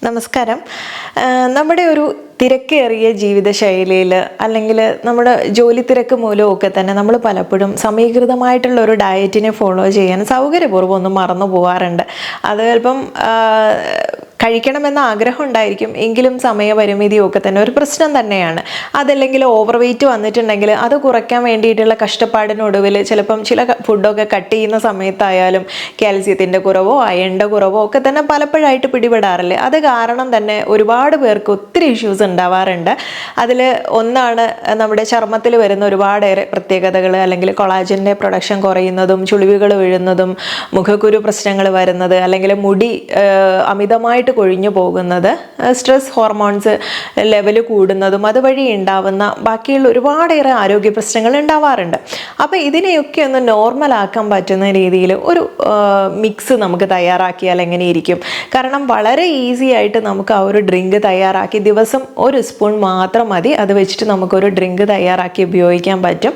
നമസ്കാരം. നമ്മുടെ ഒരു തിരക്കേറിയ ജീവിതശൈലിയിൽ അല്ലെങ്കിൽ നമ്മുടെ ജോലി തിരക്ക് മൂലമൊക്കെ തന്നെ നമ്മൾ പലപ്പോഴും സമീകൃതമായിട്ടുള്ള ഒരു ഡയറ്റിനെ ഫോളോ ചെയ്യാൻ സൗകര്യപൂർവ്വം ഒന്ന് മറന്നു പോകാറുണ്ട്. അത് ചിലപ്പം കഴിക്കണമെന്ന ആഗ്രഹം ഉണ്ടായിരിക്കും, എങ്കിലും സമയപരിമിതിയൊക്കെ തന്നെ ഒരു പ്രശ്നം തന്നെയാണ്. അതല്ലെങ്കിൽ ഓവർ വെയ്റ്റ് വന്നിട്ടുണ്ടെങ്കിൽ അത് കുറയ്ക്കാൻ വേണ്ടിയിട്ടുള്ള കഷ്ടപ്പാടിനൊടുവിൽ ചിലപ്പം ചില ഫുഡൊക്കെ കട്ട് ചെയ്യുന്ന സമയത്തായാലും കാൽസ്യത്തിൻ്റെ കുറവോ അയണിൻ്റെ കുറവോ ഒക്കെ തന്നെ പലപ്പോഴായിട്ട് പിടിപെടാറില്ല. അത് കാരണം തന്നെ ഒരുപാട് പേർക്ക് ഒത്തിരി ഇഷ്യൂസ് ഉണ്ടാവാറുണ്ട്. അതിൽ ഒന്നാണ് നമ്മുടെ ചർമ്മത്തിൽ വരുന്ന ഒരുപാടേറെ പ്രത്യേകതകൾ, അല്ലെങ്കിൽ കൊളാജൻ്റെ പ്രൊഡക്ഷൻ കുറയുന്നതും ചുളിവുകൾ വീഴുന്നതും മുഖക്കുരു പ്രശ്നങ്ങൾ വരുന്നത്, അല്ലെങ്കിൽ മുടി അമിതമായിട്ട് കൊഴിഞ്ഞു പോകുന്നത്, സ്ട്രെസ് ഹോർമോൺസ് ലെവൽ കൂടുന്നതും അതുവഴി ഉണ്ടാവുന്ന ബാക്കിയുള്ള ഒരുപാടേറെ ആരോഗ്യ പ്രശ്നങ്ങൾ ഉണ്ടാവാറുണ്ട്. അപ്പോൾ ഇതിനെയൊക്കെ ഒന്ന് നോർമലാക്കാൻ പറ്റുന്ന രീതിയിൽ ഒരു മിക്സ് നമുക്ക് തയ്യാറാക്കിയാൽ എങ്ങനെയിരിക്കും? കാരണം വളരെ ഈസി ആയിട്ട് നമുക്ക് ആ ഒരു ഡ്രിങ്ക് തയ്യാറാക്കി ദിവസം ഒരു സ്പൂൺ മാത്രം മതി, അത് വെച്ചിട്ട് നമുക്കൊരു ഡ്രിങ്ക് തയ്യാറാക്കി ഉപയോഗിക്കാൻ പറ്റും.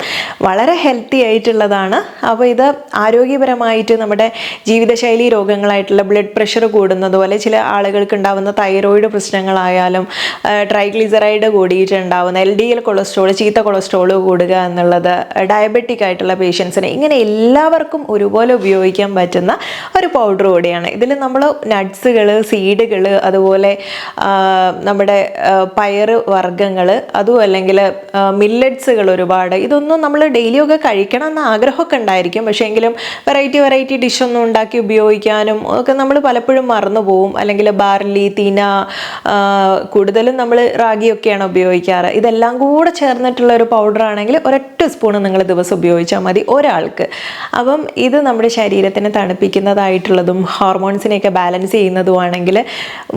വളരെ ഹെൽത്തി ആയിട്ടുള്ളതാണ്. അപ്പോൾ ഇത് ആരോഗ്യപരമായിട്ട് നമ്മുടെ ജീവിതശൈലി രോഗങ്ങളായിട്ടുള്ള ബ്ലഡ് പ്രഷർ കൂടുന്നത് പോലെ, ചില ആളുകൾക്ക് ഉണ്ടാകുന്ന തൈറോയിഡ് പ്രശ്നങ്ങളായാലും ട്രൈഗ്ലിസറൈഡ് കൂടിയിട്ടുണ്ടാവുന്ന LDL കൊളസ്ട്രോൾ, ചീത്ത കൊളസ്ട്രോൾ കൂടുക എന്നുള്ളത്, ഡയബറ്റിക് ആയിട്ടുള്ള പേഷ്യൻസിന്, ഇങ്ങനെ എല്ലാവർക്കും ഒരുപോലെ ഉപയോഗിക്കാൻ പറ്റുന്ന ഒരു പൗഡർ കൂടിയാണ്. ഇതിൽ നമ്മൾ നട്ട്സുകൾ, സീഡുകൾ, അതുപോലെ നമ്മുടെ പയറ് വർഗ്ഗങ്ങൾ, അതും അല്ലെങ്കിൽ മില്ലറ്റ്സുകൾ ഒരുപാട്, ഇതൊന്നും നമ്മൾ ഡെയിലിയൊക്കെ കഴിക്കണം എന്ന ആഗ്രഹമൊക്കെ ഉണ്ടായിരിക്കും. പക്ഷേ എങ്കിലും വെറൈറ്റി ഡിഷൊന്നും ഉണ്ടാക്കി ഉപയോഗിക്കാനും ഒക്കെ നമ്മൾ പലപ്പോഴും മറന്നു പോവും. അല്ലെങ്കിൽ ബാർലി, തിന, കൂടുതലും നമ്മൾ റാഗിയൊക്കെയാണ് ഉപയോഗിക്കാറ്. ഇതെല്ലാം കൂടെ ചേർന്നിട്ടുള്ള ഒരു പൗഡർ ആണെങ്കിൽ ഒരൊറ്റ സ്പൂണ് നിങ്ങൾ ദിവസം ഉപയോഗിച്ചാൽ മതി ഒരാൾക്ക്. അപ്പം ഇത് നമ്മുടെ ശരീരത്തിനെ തണുപ്പിക്കുന്നതായിട്ടുള്ളതും ഹോർമോൺസിനെയൊക്കെ ബാലൻസ് ചെയ്യുന്നതുമാണെങ്കിൽ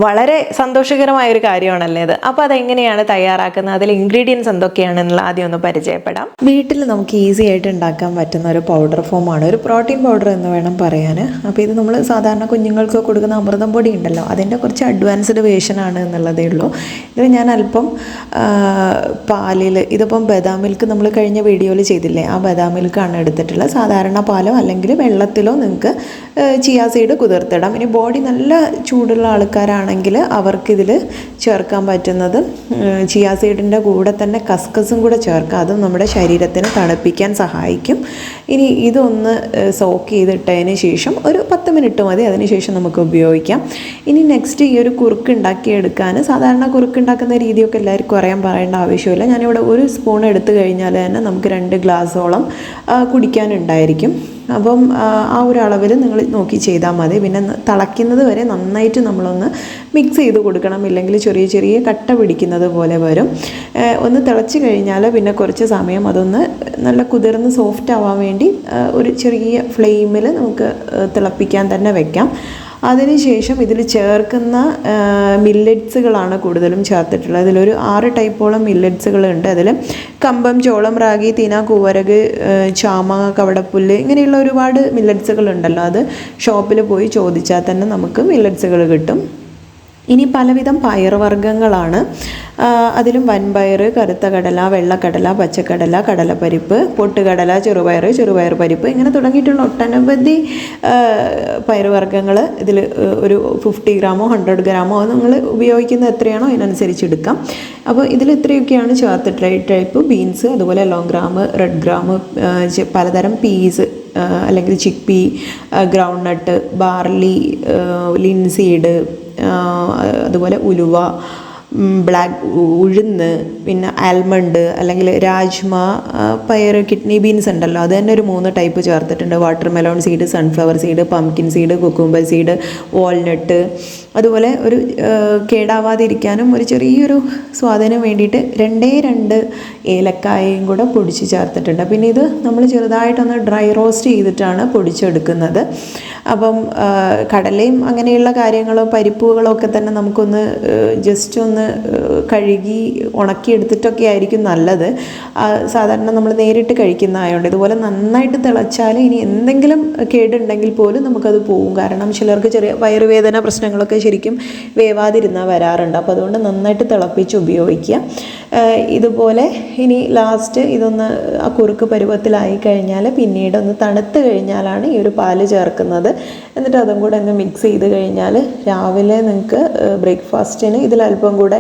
വളരെ സന്തോഷകരമായൊരു കാര്യമാണല്ലേ ഇത്. അപ്പോൾ അതെങ്ങനെയാണ് തയ്യാറാക്കുന്നത്, അതിൽ ഇൻഗ്രീഡിയൻസ് എന്തൊക്കെയാണെന്നുള്ള ആദ്യം ഒന്ന് പരിചയപ്പെടാം. വീട്ടിൽ നമുക്ക് ഈസി ആയിട്ട് ഉണ്ടാക്കാൻ പറ്റുന്ന ഒരു പൗഡർ ഫോമാണ്, ഒരു പ്രോട്ടീൻ പൗഡർ എന്ന് വേണം പറയാൻ. അപ്പോൾ ഇത് നമ്മൾ സാധാരണ കുഞ്ഞുങ്ങൾക്ക് കൊടുക്കുന്ന അമൃതം പൊടി ഉണ്ടല്ലോ, അതിൻ്റെ കുറച്ച് അഡ്വാൻസ്ഡ് വേർഷനാണ് എന്നുള്ളതേ ഉള്ളൂ. ഇത് ഞാൻ അല്പം പാലിൽ, ഇതിപ്പം ബദാം മിൽക്ക് നമ്മൾ കഴിഞ്ഞ വീഡിയോയിൽ ചെയ്തില്ലേ, ആ ബദാം മിൽക്കാണ് എടുത്തിട്ടുള്ളത്. സാധാരണ പാലോ അല്ലെങ്കിൽ വെള്ളത്തിലോ നിങ്ങൾക്ക് ചിയാ സീഡ് കുതിർത്തിടാം. ഇനി ബോഡി നല്ല ചൂടുള്ള ആൾക്കാരാണെങ്കിൽ അവർക്കിതിൽ ചേർക്കാൻ പറ്റുന്നത് ചിയാ സീഡിൻ്റെ കൂടെ തന്നെ കസ്കസും കൂടെ ചേർക്കാം. അതും നമ്മുടെ ശരീരത്തിനെ തണുപ്പിക്കാൻ സഹായിക്കും. ഇനി ഇതൊന്ന് സോക്ക് ചെയ്തിട്ടതിന് ശേഷം ഒരു 10 മിനിറ്റ് മതി, അതിനുശേഷം നമുക്ക് ഉപയോഗിക്കാം. ഇനി നെക്സ്റ്റ് ഈ ഒരു കുറുക്ക് ഉണ്ടാക്കിയെടുക്കാൻ, സാധാരണ കുറുക്ക് ഉണ്ടാക്കുന്ന രീതിയൊക്കെ എല്ലാവർക്കും അറിയാൻ പറയേണ്ട ആവശ്യമില്ല. ഞാനിവിടെ ഒരു സ്പൂൺ എടുത്തു കഴിഞ്ഞാൽ തന്നെ നമുക്ക് 2 ഗ്ലാസോളം കുടിക്കാനുണ്ടായിരിക്കും. അപ്പം ആ ഒരു അളവിൽ നിങ്ങൾ നോക്കി ചെയ്താൽ മതി. പിന്നെ തിളയ്ക്കുന്നത് വരെ നന്നായിട്ട് നമ്മളൊന്ന് മിക്സ് ചെയ്ത് കൊടുക്കണം, ഇല്ലെങ്കിൽ ചെറിയ കട്ട പിടിക്കുന്നത് പോലെ വരും. ഒന്ന് തിളച്ച് കഴിഞ്ഞാൽ പിന്നെ കുറച്ച് സമയം അതൊന്ന് നല്ല കുതിർന്ന് സോഫ്റ്റ് ആവാൻ വേണ്ടി ഒരു ചെറിയ ഫ്ലെയിമിൽ നമുക്ക് തിളപ്പിക്കാൻ തന്നെ വെക്കാം. അതിനുശേഷം ഇതിൽ ചേർക്കുന്ന മില്ലറ്റ്സുകളാണ് കൂടുതലും ചേർത്തിട്ടുള്ളത്. ഇതിലൊരു 6 ടൈപ്പോളം മില്ലറ്റ്സുകളുണ്ട്. അതിൽ കമ്പം, ചോളം, റാഗി, തിന, കുവരക്, ചാമ, കവടപ്പുല്ല്, ഇങ്ങനെയുള്ള ഒരുപാട് മില്ലറ്റ്സുകളുണ്ടല്ലോ. അത് ഷോപ്പിൽ പോയി ചോദിച്ചാൽ തന്നെ നമുക്ക് മില്ലറ്റ്സുകൾ കിട്ടും. ഇനി പലവിധം പയറുവർഗ്ഗങ്ങളാണ്. അതിലും വൻപയർ, കറുത്ത കടല, വെള്ളക്കടല, പച്ചക്കടല, കടലപ്പരിപ്പ്, പൊട്ടുകടല, ചെറുപയർ പരിപ്പ്, ഇങ്ങനെ തുടങ്ങിയിട്ടുള്ള ഒട്ടനവധി പയറുവർഗ്ഗങ്ങൾ ഇതിൽ ഒരു 50 ഗ്രാമോ 100 ഗ്രാമോ അത് നിങ്ങൾ ഉപയോഗിക്കുന്ന എത്രയാണോ അതിനനുസരിച്ച് എടുക്കാം. അപ്പോൾ ഇതിൽ ഇത്രയൊക്കെയാണ് ചേർത്തിട്ടുള്ള ടൈപ്പ് ബീൻസ്, അതുപോലെ ലോങ് ഗ്രാം, റെഡ് ഗ്രാം, പലതരം പീസ് അല്ലെങ്കിൽ ചിക്ക് പീ, ഗ്രൗണ്ട് നട്ട്, ബാർലി, ലിൻസീഡ്, അതുപോലെ ഉലുവ, ബ്ലാക്ക് ഉഴുന്ന്, പിന്നെ ആൽമണ്ട് അല്ലെങ്കിൽ രാജ്മ, പയർ, കിഡ്നി ബീൻസ് ഉണ്ടല്ലോ, അത് തന്നെ ഒരു 3 ടൈപ്പ് ചേർത്തിട്ടുണ്ട്. Water melon seed, sunflower seed, pumpkin seed, cucumber seed, walnut. അതുപോലെ ഒരു കേടാവാതിരിക്കാനും ഒരു ചെറിയൊരു സ്വാദിനും വേണ്ടിയിട്ട് 2 ഏലക്കായയും കൂടെ പൊടിച്ച് ചേർത്തിട്ടുണ്ട്. പിന്നെ ഇത് നമ്മൾ ചെറുതായിട്ടൊന്ന് ഡ്രൈ റോസ്റ്റ് ചെയ്തിട്ടാണ് പൊടിച്ചെടുക്കുന്നത്. അപ്പം കടലയും അങ്ങനെയുള്ള കാര്യങ്ങളോ പരിപ്പുകളോ ഒക്കെ തന്നെ നമുക്കൊന്ന് ജസ്റ്റ് ഒന്ന് കഴുകി ഉണക്കിയെടുത്തിട്ടൊക്കെ ആയിരിക്കും നല്ലത്. സാധാരണ നമ്മൾ നേരിട്ട് കഴിക്കുന്നതായതുകൊണ്ട് ഇതുപോലെ നന്നായിട്ട് തിളച്ചാൽ ഇനി എന്തെങ്കിലും കേടുണ്ടെങ്കിൽ പോലും നമുക്കത് പോവും. കാരണം ചിലർക്ക് ചെറിയ വയറുവേദന പ്രശ്നങ്ങളൊക്കെ ശരിക്കും വേവാതിരുന്നാൽ വരാറുണ്ട്. അപ്പോൾ അതുകൊണ്ട് നന്നായിട്ട് തിളപ്പിച്ച് ഉപയോഗിക്കുക. ഇതുപോലെ ഇനി ലാസ്റ്റ് ഇതൊന്ന് ആ കുറുക്ക് പരുവത്തിലായി കഴിഞ്ഞാൽ പിന്നീട് ഒന്ന് തണുത്ത് കഴിഞ്ഞാലാണ് ഈ ഒരു പാല് ചേർക്കുന്നത്. എന്നിട്ട് അതും കൂടെ ഒന്ന് മിക്സ് ചെയ്ത് കഴിഞ്ഞാൽ രാവിലെ നിങ്ങൾക്ക് ബ്രേക്ക്ഫാസ്റ്റിന് ഇതിലല്പം കൂടെ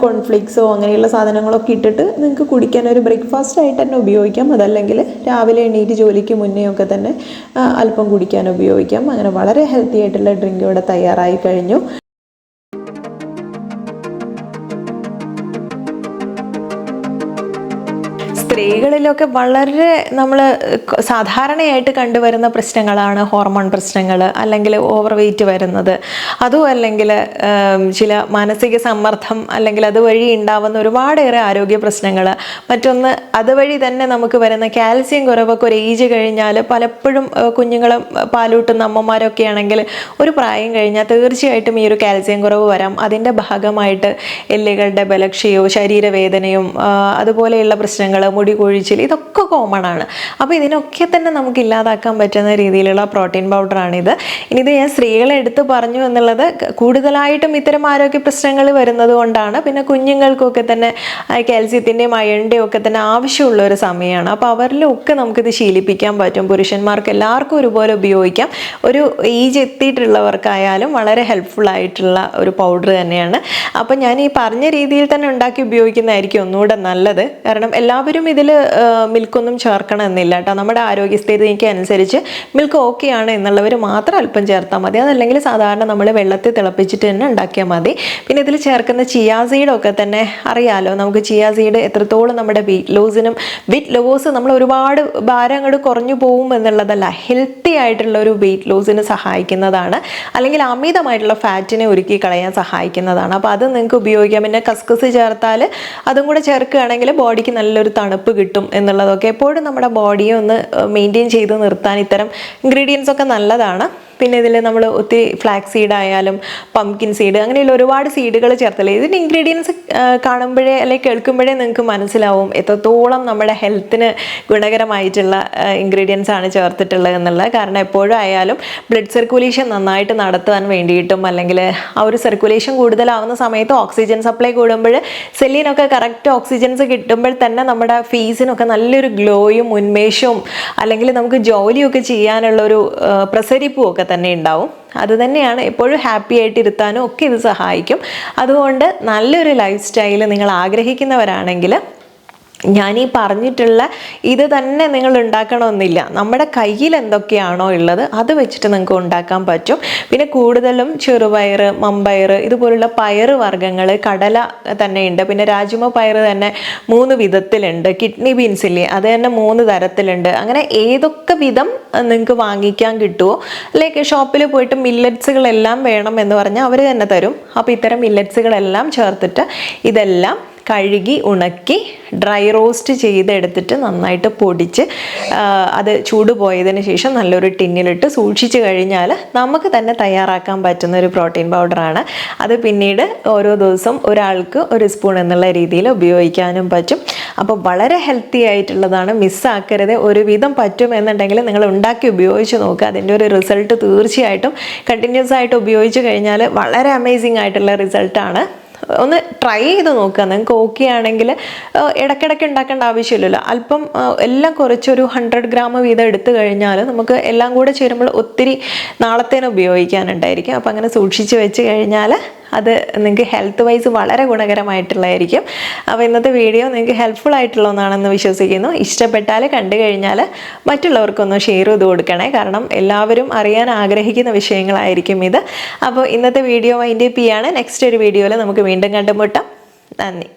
കോൺഫ്ലിക്സോ അങ്ങനെയുള്ള സാധനങ്ങളൊക്കെ ഇട്ടിട്ട് നിങ്ങൾക്ക് കുടിക്കാൻ ഒരു ബ്രേക്ക്ഫാസ്റ്റ് ആയിട്ട് തന്നെ ഉപയോഗിക്കാം. അതല്ലെങ്കിൽ രാവിലെ എണീറ്റ് ജോലിക്ക് മുന്നേ ഒക്കെ തന്നെ അല്പം കുടിക്കാൻ ഉപയോഗിക്കാം. അങ്ങനെ വളരെ ഹെൽത്തി ആയിട്ടുള്ള ഡ്രിങ്ക് ഇവിടെ തയ്യാറായി കഴിഞ്ഞു. സ്ത്രീകളിലൊക്കെ വളരെ നമ്മൾ സാധാരണയായിട്ട് കണ്ടുവരുന്ന പ്രശ്നങ്ങളാണ് ഹോർമോൺ പ്രശ്നങ്ങൾ, അല്ലെങ്കിൽ ഓവർ വെയ്റ്റ് വരുന്നത്, അതും അല്ലെങ്കിൽ ചില മാനസിക സമ്മർദ്ദം, അല്ലെങ്കിൽ അതുവഴി ഉണ്ടാവുന്ന ഒരുപാടേറെ ആരോഗ്യ പ്രശ്നങ്ങൾ. മറ്റൊന്ന് അതുവഴി തന്നെ നമുക്ക് വരുന്ന കാൽസ്യം കുറവൊക്കെ ഒരു ഏജ് കഴിഞ്ഞാൽ പലപ്പോഴും കുഞ്ഞുങ്ങളെ പാലൂട്ടുന്ന അമ്മമാരൊക്കെ ആണെങ്കിൽ ഒരു പ്രായം കഴിഞ്ഞാൽ തീർച്ചയായിട്ടും ഈ ഒരു കാൽസ്യം കുറവ് വരാം. അതിൻ്റെ ഭാഗമായിട്ട് എല്ലുകളുടെ ബലക്ഷയോ ശരീരവേദനയും അതുപോലെയുള്ള പ്രശ്നങ്ങൾ, മുടി കൊഴിച്ചിൽ, ഇതൊക്കെ കോമൺ ആണ്. അപ്പോൾ ഇതിനൊക്കെ തന്നെ നമുക്ക് ഇല്ലാതാക്കാൻ പറ്റുന്ന രീതിയിലുള്ള പ്രോട്ടീൻ പൗഡറാണിത്. ഇനി ഇത് ഞാൻ സ്ത്രീകളെ എടുത്ത് പറഞ്ഞു എന്നുള്ളത് കൂടുതലായിട്ടും ഇത്തരം ആരോഗ്യ പ്രശ്നങ്ങൾ വരുന്നത് കൊണ്ടാണ്. പിന്നെ കുഞ്ഞുങ്ങൾക്കൊക്കെ തന്നെ കാൽസ്യത്തിൻ്റെയും അയണിൻ്റെയും ഒക്കെ തന്നെ ആവശ്യമുള്ള ഒരു സമയമാണ്. അപ്പോൾ അവരിലൊക്കെ നമുക്കിത് ശീലിപ്പിക്കാൻ പറ്റും. പുരുഷന്മാർക്ക് എല്ലാവർക്കും ഒരുപോലെ ഉപയോഗിക്കാം. ഒരു ഏജ് എത്തിയിട്ടുള്ളവർക്കായാലും വളരെ ഹെൽപ്ഫുൾ ആയിട്ടുള്ള ഒരു പൗഡർ തന്നെയാണ്. അപ്പം ഞാൻ ഈ പറഞ്ഞ രീതിയിൽ തന്നെ ഉണ്ടാക്കി ഉപയോഗിക്കുന്നതായിരിക്കും ഒന്നുകൂടെ നല്ലത്. കാരണം എല്ലാവരും ഇതിൽ മിൽക്കൊന്നും ചേർക്കണം എന്നില്ല കേട്ടോ. നമ്മുടെ ആരോഗ്യസ്ഥിതിക്ക് അനുസരിച്ച് മിൽക്ക് ഓക്കെയാണ് എന്നുള്ളവർ മാത്രം അല്പം ചേർത്താൽ മതി. അതല്ലെങ്കിൽ സാധാരണ നമ്മൾ വെള്ളത്തിൽ തിളപ്പിച്ചിട്ട് തന്നെ ഉണ്ടാക്കിയാൽ മതി. പിന്നെ ഇതിൽ ചേർക്കുന്ന ചിയാ സീഡൊക്കെ തന്നെ അറിയാലോ. നമുക്ക് ചിയാ സീഡ് എത്രത്തോളം നമ്മുടെ വെയിറ്റ് ലോസ് നമ്മൾ ഒരുപാട് ഭാരം അങ്ങോട്ട് കുറഞ്ഞു പോകും എന്നുള്ളതല്ല, ഹെൽത്തി ആയിട്ടുള്ള ഒരു വെയിറ്റ് ലോസിന് സഹായിക്കുന്നതാണ്. അല്ലെങ്കിൽ അമിതമായിട്ടുള്ള ഫാറ്റിനെ ഒരുക്കി കളയാൻ സഹായിക്കുന്നതാണ്. അപ്പോൾ അത് നിങ്ങൾക്ക് ഉപയോഗിക്കാം. പിന്നെ കസ്കസ് ചേർത്താൽ അതും കൂടെ ചേർക്കുകയാണെങ്കിൽ ബോഡിക്ക് നല്ലൊരു തണുപ്പ് കിട്ടും എന്നുള്ളതൊക്കെ. എപ്പോഴും നമ്മുടെ ബോഡിയെ ഒന്ന് മെയിൻറ്റെയിൻ ചെയ്ത് നിർത്താൻ ഇത്തരം ഇൻഗ്രീഡിയൻസ് ഒക്കെ നല്ലതാണ്. പിന്നെ ഇതിൽ നമ്മൾ ഒത്തിരി ഫ്ലാക്സ് സീഡ് ആയാലും പംകിൻ സീഡ് അങ്ങനെയുള്ള ഒരുപാട് സീഡുകൾ ചേർത്തല്ലേ. ഇതിൻ്റെ ഇൻഗ്രീഡിയൻസ് കാണുമ്പോഴേ അല്ലെങ്കിൽ കേൾക്കുമ്പോഴേ നിങ്ങൾക്ക് മനസ്സിലാവും എത്രത്തോളം നമ്മുടെ ഹെൽത്തിന് ഗുണകരമായിട്ടുള്ള ഇൻഗ്രീഡിയൻസ് ആണ് ചേർത്തിട്ടുള്ളത് എന്നുള്ളത്. കാരണം എപ്പോഴും ആയാലും ബ്ലഡ് സർക്കുലേഷൻ നന്നായിട്ട് നടത്താൻ വേണ്ടിയിട്ടും, അല്ലെങ്കിൽ ആ ഒരു സർക്കുലേഷൻ കൂടുതലാവുന്ന സമയത്ത് ഓക്സിജൻ സപ്ലൈ കൂടുമ്പോൾ സെല്ലിനൊക്കെ കറക്റ്റ് ഓക്സിജൻസ് കിട്ടുമ്പോൾ തന്നെ നമ്മുടെ ഫേസിനൊക്കെ നല്ലൊരു ഗ്ലോയും ഉന്മേഷവും, അല്ലെങ്കിൽ നമുക്ക് ജോലിയൊക്കെ ചെയ്യാനുള്ളൊരു പ്രസരിപ്പും ഒക്കെ തന്നെ ഉണ്ടാവും. അത് തന്നെയാണ് എപ്പോഴും ഹാപ്പി ആയിട്ട് ഇരുത്താനും ഒക്കെ ഇത് സഹായിക്കും. അതുകൊണ്ട് നല്ലൊരു ലൈഫ് സ്റ്റൈൽ നിങ്ങൾ ആഗ്രഹിക്കുന്നവരാണെങ്കിൽ ഞാൻ ഈ പറഞ്ഞിട്ടുള്ള ഇത് തന്നെ നിങ്ങൾ ഉണ്ടാക്കണമെന്നില്ല. നമ്മുടെ കയ്യിൽ എന്തൊക്കെയാണോ ഉള്ളത് അത് വെച്ചിട്ട് നിങ്ങൾക്ക് ഉണ്ടാക്കാൻ പറ്റും. പിന്നെ കൂടുതലും ചെറുപയർ, മമ്പയർ, ഇതുപോലുള്ള പയറ് വർഗ്ഗങ്ങൾ, കടല തന്നെ ഉണ്ട്. പിന്നെ രാജ്മ പയർ തന്നെ 3 വിധത്തിലുണ്ട്. കിഡ്നി ബീൻസ് ഇല്ലേ, അത് തന്നെ 3 തരത്തിലുണ്ട്. അങ്ങനെ ഏതൊക്കെ വിധം നിങ്ങൾക്ക് വാങ്ങിക്കാൻ കിട്ടുമോ, അല്ലെങ്കിൽ ഷോപ്പിൽ പോയിട്ട് മില്ലറ്റ്സുകളെല്ലാം വേണം എന്ന് പറഞ്ഞാൽ അവർ തന്നെ തരും. അപ്പോൾ ഇത്തരം മില്ലറ്റ്സുകളെല്ലാം ചേർത്തിട്ട് ഇതെല്ലാം കഴുകി ഉണക്കി ഡ്രൈ റോസ്റ്റ് ചെയ്തെടുത്തിട്ട് നന്നായിട്ട് പൊടിച്ച് അത് ചൂട് പോയതിന് ശേഷം നല്ലൊരു ടിന്നിലിട്ട് സൂക്ഷിച്ച് കഴിഞ്ഞാൽ നമുക്ക് തന്നെ തയ്യാറാക്കാൻ പറ്റുന്ന ഒരു പ്രോട്ടീൻ പൗഡറാണ്. അത് പിന്നീട് ഓരോ ദിവസം ഒരാൾക്ക് 1 സ്പൂൺ എന്നുള്ള രീതിയിൽ ഉപയോഗിക്കാനും പറ്റും. അപ്പോൾ വളരെ ഹെൽത്തി ആയിട്ടുള്ളതാണ്, മിസ്സാക്കരുത്. ഒരുവിധം പറ്റും എന്നുണ്ടെങ്കിൽ നിങ്ങൾ ഉണ്ടാക്കി ഉപയോഗിച്ച് നോക്കുക. അതിൻ്റെ ഒരു റിസൾട്ട് തീർച്ചയായിട്ടും കണ്ടിന്യൂസ് ആയിട്ട് ഉപയോഗിച്ച് കഴിഞ്ഞാൽ വളരെ അമേസിങ് ആയിട്ടുള്ള റിസൾട്ടാണ്. ഒന്ന് ട്രൈ ചെയ്ത് നോക്കുക. നിങ്ങൾക്ക് ഓക്കെ ആണെങ്കിൽ ഇടയ്ക്കിടയ്ക്ക് ഉണ്ടാക്കേണ്ട ആവശ്യമില്ലല്ലോ. അല്പം എല്ലാം കുറച്ചൊരു 100 ഗ്രാം വീതം എടുത്തു കഴിഞ്ഞാൽ നമുക്ക് എല്ലാം കൂടെ ചേരുമ്പോൾ ഒത്തിരി നാളത്തേന് ഉപയോഗിക്കാനുണ്ടായിരിക്കും. അപ്പോൾ അങ്ങനെ സൂക്ഷിച്ച് വെച്ച് കഴിഞ്ഞാൽ അത് നിങ്ങൾക്ക് ഹെൽത്ത് വൈസ് വളരെ ഗുണകരമായിട്ടുള്ളതായിരിക്കും. അപ്പോൾ ഇന്നത്തെ വീഡിയോ നിങ്ങൾക്ക് ഹെൽപ്ഫുൾ ആയിട്ടുള്ള ഒന്നാണെന്ന് വിശ്വസിക്കുന്നു. ഇഷ്ടപ്പെട്ടാൽ കണ്ടു കഴിഞ്ഞാൽ മറ്റുള്ളവർക്കൊന്ന് ഷെയർ ചെയ്ത് കൊടുക്കണേ. കാരണം എല്ലാവരും അറിയാൻ ആഗ്രഹിക്കുന്ന വിഷയങ്ങളായിരിക്കും ഇത്. അപ്പോൾ ഇന്നത്തെ വീഡിയോ വൈൻഡ് അപ്പ് ചെയ്യാണ്. നെക്സ്റ്റ് ഒരു വീഡിയോയിൽ നമുക്ക് വീണ്ടും കണ്ടുമുട്ടാം. നന്ദി.